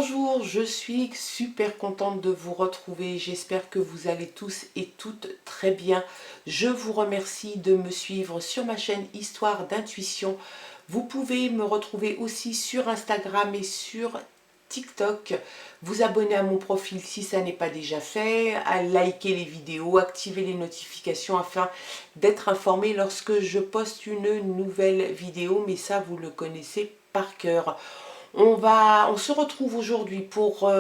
Bonjour, je suis super contente de vous retrouver. J'espère que vous allez tous et toutes très bien. Je vous remercie de me suivre sur ma chaîne Histoire d'intuition. Vous pouvez me retrouver aussi sur Instagram et sur TikTok. Vous abonner à mon profil si ça n'est pas déjà fait, à liker les vidéos, activer les notifications afin d'être informé lorsque je poste une nouvelle vidéo. Mais ça, vous le connaissez par cœur. On se retrouve aujourd'hui pour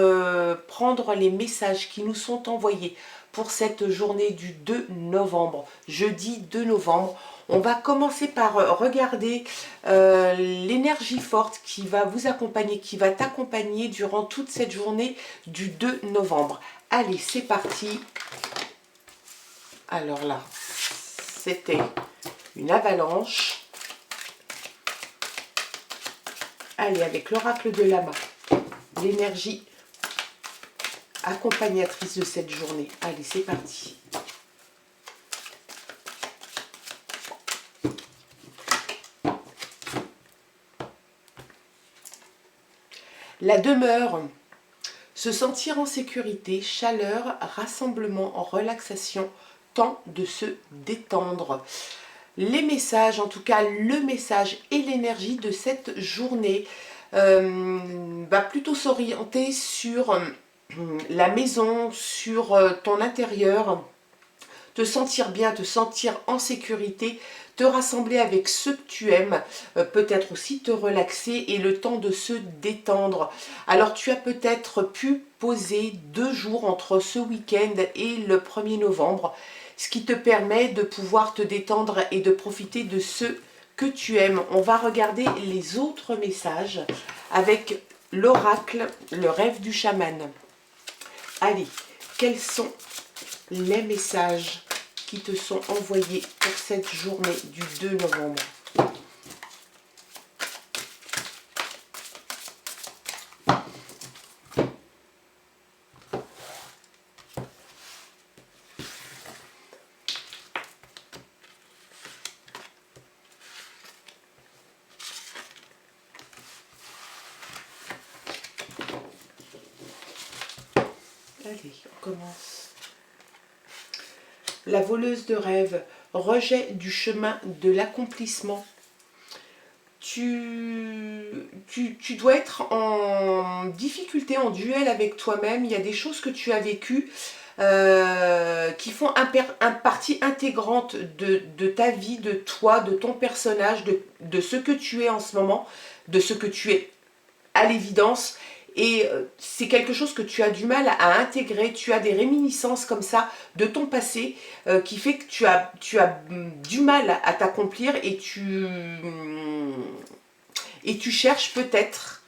prendre les messages qui nous sont envoyés pour cette journée du 2 novembre, jeudi 2 novembre. On va commencer par regarder l'énergie forte qui va vous accompagner, qui va t'accompagner durant toute cette journée du 2 novembre. Allez, c'est parti. Alors là, c'était une avalanche. Allez, avec l'oracle de Lama, l'énergie accompagnatrice de cette journée. Allez, c'est parti. La demeure, se sentir en sécurité, chaleur, rassemblement, relaxation, temps de se détendre. Les messages, en tout cas le message et l'énergie de cette journée va plutôt s'orienter sur la maison, sur ton intérieur, te sentir bien, te sentir en sécurité, te rassembler avec ceux que tu aimes, peut-être aussi te relaxer et le temps de se détendre. Alors tu as peut-être pu poser 2 jours entre ce week-end et le 1er novembre, ce qui te permet de pouvoir te détendre et de profiter de ce que tu aimes. On va regarder les autres messages avec l'oracle, le rêve du chaman. Allez, quels sont les messages qui te sont envoyés pour cette journée du 2 novembre? Allez, on commence. La voleuse de rêve, rejet du chemin de l'accomplissement. Tu dois être en difficulté, en duel avec toi-même. Il y a des choses que tu as vécues qui font partie intégrante de ta vie, de toi, de ton personnage, de ce que tu es en ce moment, de ce que tu es à l'évidence. Et c'est quelque chose que tu as du mal à intégrer, tu as des réminiscences comme ça de ton passé qui fait que tu as du mal à t'accomplir et tu cherches peut-être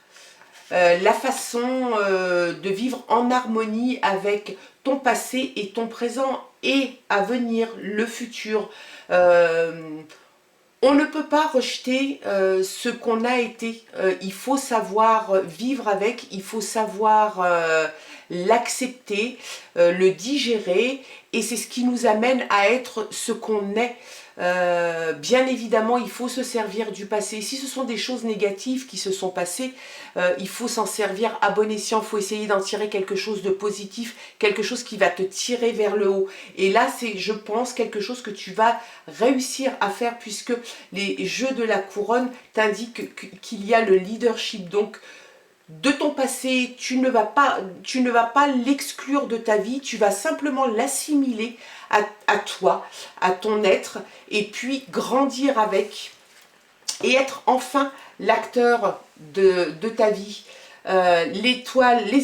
la façon de vivre en harmonie avec ton passé et ton présent et à venir, le futur. On ne peut pas rejeter ce qu'on a été. Il faut savoir vivre avec, il faut savoir l'accepter, le digérer. Et c'est ce qui nous amène à être ce qu'on est. Bien évidemment, il faut se servir du passé. Si ce sont des choses négatives qui se sont passées, il faut s'en servir à bon escient. Il faut essayer d'en tirer quelque chose de positif, quelque chose qui va te tirer vers le haut. Et là, c'est, je pense, quelque chose que tu vas réussir à faire puisque les jeux de la couronne t'indiquent qu'il y a le leadership. Donc, de ton passé, tu ne vas pas l'exclure de ta vie, tu vas simplement l'assimiler à toi, à ton être, et puis grandir avec, et être enfin l'acteur de ta vie. Les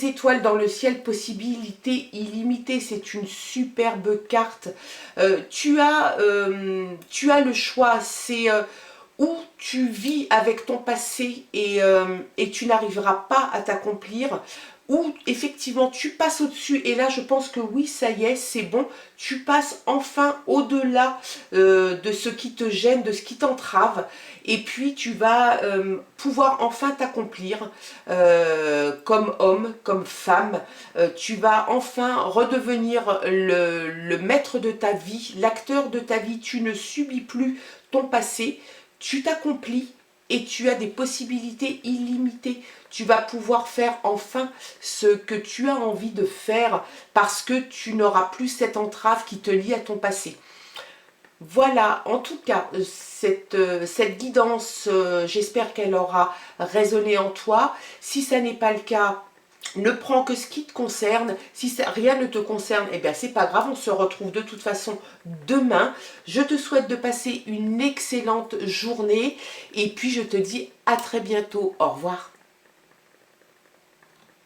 étoiles dans le ciel, possibilités illimitées, c'est une superbe carte. Tu as le choix, c'est où tu vis avec ton passé et tu n'arriveras pas à t'accomplir, ou effectivement tu passes au-dessus, et là je pense que oui, ça y est, c'est bon, tu passes enfin au-delà de ce qui te gêne, de ce qui t'entrave, et puis tu vas pouvoir enfin t'accomplir comme homme, comme femme. Tu vas enfin redevenir le maître de ta vie, l'acteur de ta vie. Tu ne subis plus ton passé, tu t'accomplis et tu as des possibilités illimitées. Tu vas pouvoir faire enfin ce que tu as envie de faire parce que tu n'auras plus cette entrave qui te lie à ton passé. Voilà, en tout cas, cette guidance, j'espère qu'elle aura résonné en toi. Si ça n'est pas le cas, ne prends que ce qui te concerne. Si rien ne te concerne, eh bien c'est pas grave, on se retrouve de toute façon demain. Je te souhaite de passer une excellente journée et puis je te dis à très bientôt. Au revoir.